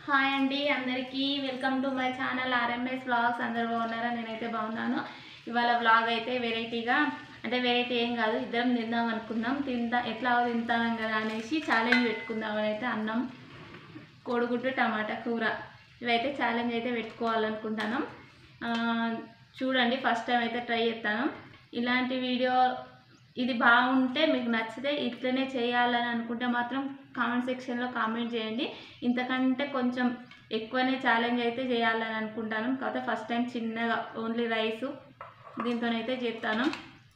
Hi అండి అందరికీ welcome to my channel RMS vlogs. అందరు బాగున్నారా? నేనైతే బాగున్నాను. ఇవాళ వ్లాగ్ అయితే వెరైటీగా, అంటే వెరైటీ ఏం కాదు, ఇద్దరం తిందాం అనుకున్నాం. ఎట్లా తింటాం కదా అనేసి ఛాలెంజ్ పెట్టుకుందామని అయితే అన్నం, కోడిగుడ్డు, టమాటా కూర ఇవైతే ఛాలెంజ్ అయితే పెట్టుకోవాలనుకుంటున్నాం. చూడండి, ఫస్ట్ టైం అయితే ట్రై చేస్తాను. ఇలాంటి వీడియో ఇది బాగుంటే, మీకు నచ్చితే ఇట్లనే చేయాలని అనుకుంటే మాత్రం కామెంట్ సెక్షన్లో కామెంట్ చేయండి. ఇంతకంటే కొంచెం ఎక్కువనే ఛాలెంజ్ అయితే చేయాలని అనుకుంటాను. కాకపోతే ఫస్ట్ టైం చిన్నగా ఓన్లీ రైసు దీంతోనైతే చేస్తాను.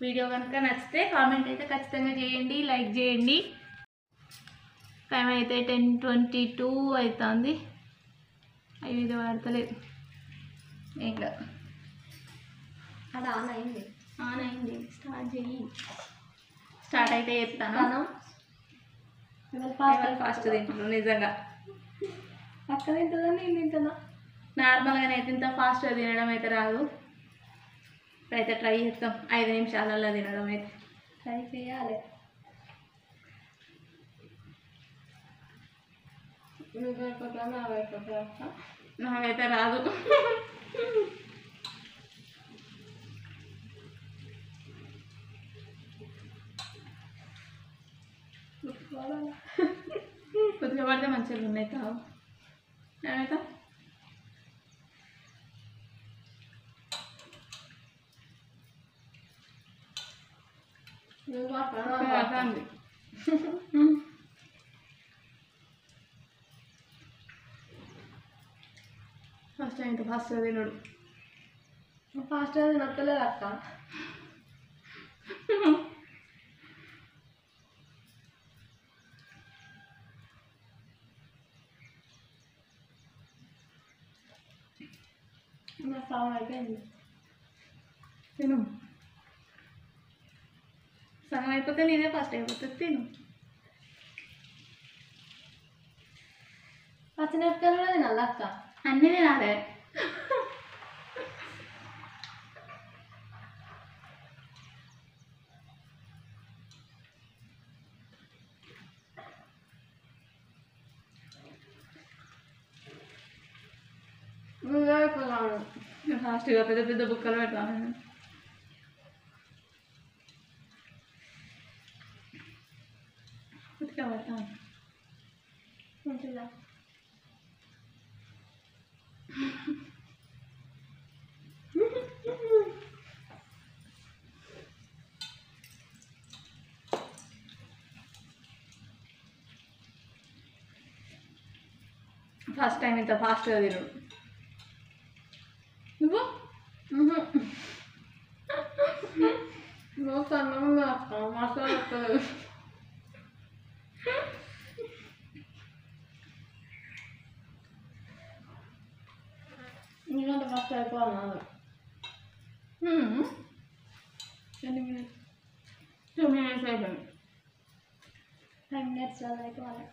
వీడియో కనుక నచ్చితే కామెంట్ అయితే ఖచ్చితంగా చేయండి, లైక్ చేయండి. టైం అయితే 10:22 అవుతుంది. అవి ఇది వాడతలేదు ఏం కాదు. అది ఆన్ అయింది. స్టార్ట్ చేయి. స్టార్ట్ అయితే చేస్తాను. ఫాస్ట్ తింటున్నాను నిజంగా. పక్క తింటుందా నేను తింటున్నా? నార్మల్గానే అయితే ఇంత ఫాస్ట్గా తినడం అయితే రాదు. ఇప్పుడైతే ట్రై చేస్తాం 5 నిమిషాలలో తినడం అయితే. ట్రై చేయాలి. నాకైతే రాదు. కొద్దిగా పడితే మంచిగా ఉన్నాయి. తావు ఏమైతే ఫస్ట్ టైం ఇంత ఫాస్ట్గా తినడు. ఫాస్ట్గా తినక్కలేదు అక్క. నా సగం అయిపోయింది. తిను. సగం అయిపోతే నేనే ఫస్ట్ అయిపోతుంది. తిను. పచ్చిమిరపకాయలు కూడా తినాలి అక్క. అన్నీ తినాలే. ఫాస్ట్గా పెద్ద పెద్ద బుక్కలు పెడతాను. ఉతిగా పెడతాను మంచిగా. ఫస్ట్ టైం ఇంత ఫాస్ట్గా తినడు. నువ్వు నువ్వు సన్నగా అక్క మసాలా వస్తుంది. నీకంటే ఫస్ట్ అయిపోవాలి. ఎన్ని మినిట్స్? 2 minutes అయిపోయింది. 5 minutes అయిపోవాలి.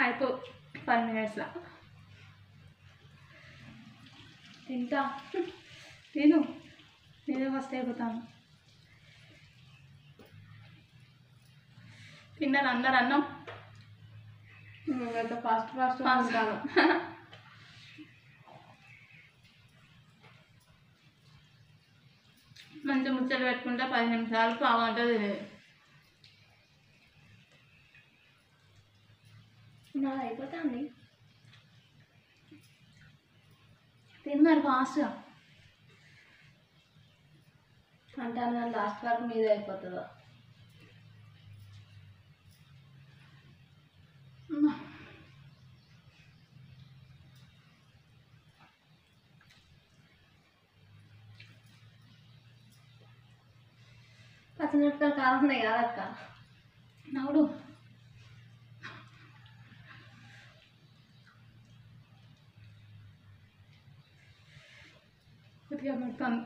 అయిపో 5 minutesలో తింటా. నేను ఫస్ట్ అయిపోతాను. తిన్నారు అందరు అన్నం? మేమైతే ఫాస్ట్ ఉంటాను. మంచి ముచ్చట్లు పెట్టుకుంటే 10 నిమిషాలు పావుగంట తినేది. నాది అయిపోతుంది. తిన్నారు ఫాస్ట్గా అంటాను కానీ లాస్ట్ వరకు మీద అయిపోతుందా? పచ్చిమిరపకాయలు కారం ఉన్నాయి కాదక్క. నవ్వుడు. కొద్దిగా పెడతాను.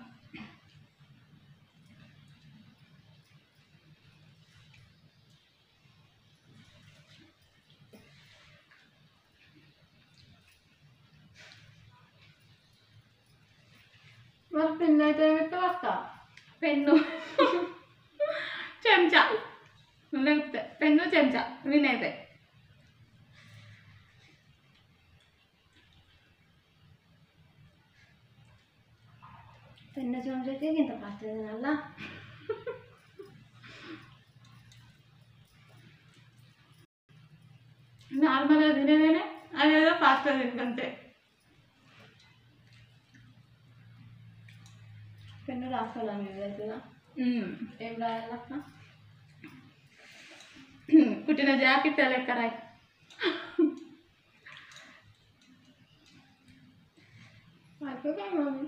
మరి పిన్ అయితే ఏమిటో అక్క పెన్ను చెంచా లేకపోతే పెన్ను చెంచా వినైతే పెన్ను చూసైతే ఇంత ఫాస్ట్ తినాలా నార్మల్గా తినేదేనే అదేదో ఫాస్ట్గా తింటే పెన్ను రాసుకోవాలి మీరు అవుతుందా ఏం రాయాలి అక్క కుట్టిన జాకెట్ లెక్క రాయి అయిపోతాయి మమ్మీ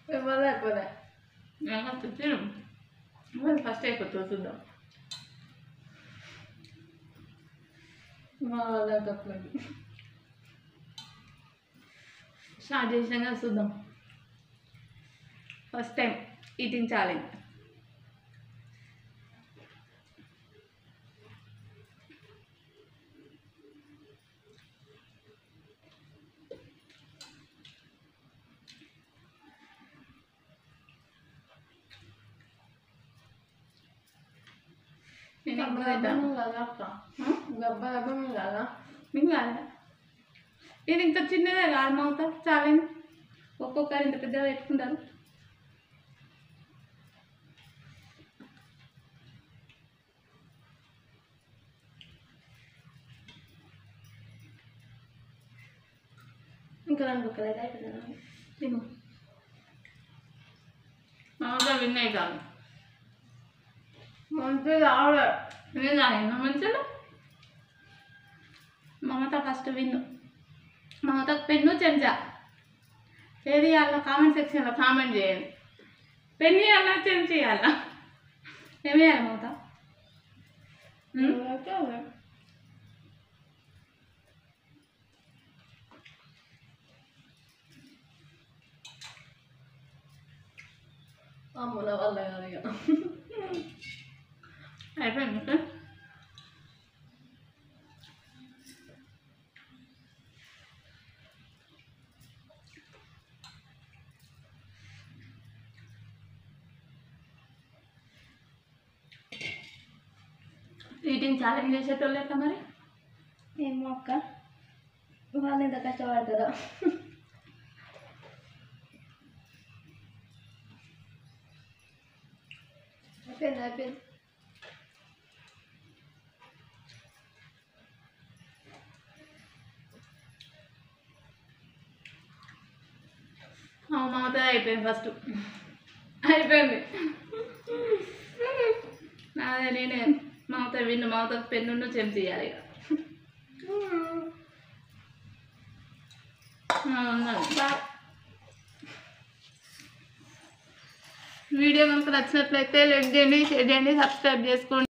ఎవరు అయిపోలే ఫస్ట్ అయిపోతుంది చూద్దాం మా వాళ్ళ తప్పలేదు స్టార్ట్ చేసినాక చూద్దాం ఫస్ట్ టైం ఈటింగ్ ఛాలెంజ్ నేను ఎక్కువ తింటాను కదా అక్క గబ్బ గబ్బ కదా మింగాలి ఇది ఇంత చిన్నదే కాదు మౌతా ఛాలెంజ్ ఒక్కొక్కరు ఇంత పెద్దగా పెట్టుకుంటారు ఇంకా 2 బుక్కలు అయితే అయిపోయింది తిను మమతా విన్ అవుతాను మంచిగా రావలే నేను రాయను మంచిగా మమత ఫస్ట్ విన్ను మమతకు పెన్ను చెంచా ఏది ఇవ్వాలా కామెంట్ సెక్షన్లో కామెంట్ చేయండి పెన్ను ఇవ్వాలా చెంచా ఇవ్వాలా ఏమి ఇవ్వాలి మమత అమ్ముల వల్ల కాదు ఇక అయిపోయింది ఈటింగ్ ఛాలెంజ్ చేసేటోళ్ళు ఎట్లా మరి ఏమో అక్క వాళ్ళు ఎంత కష్టపడతారో అయిపోయింది మమత అయిపోయింది ఫస్ట్ అయిపోయింది అదే నేనే మమత విన్ను మమతకు పెన్ను చెంచా ఇవ్వాలి ఇక వీడియో కనుక నచ్చినట్లయితే లైక్ చేయండి షేర్ చేయండి సబ్స్క్రైబ్ చేసుకోండి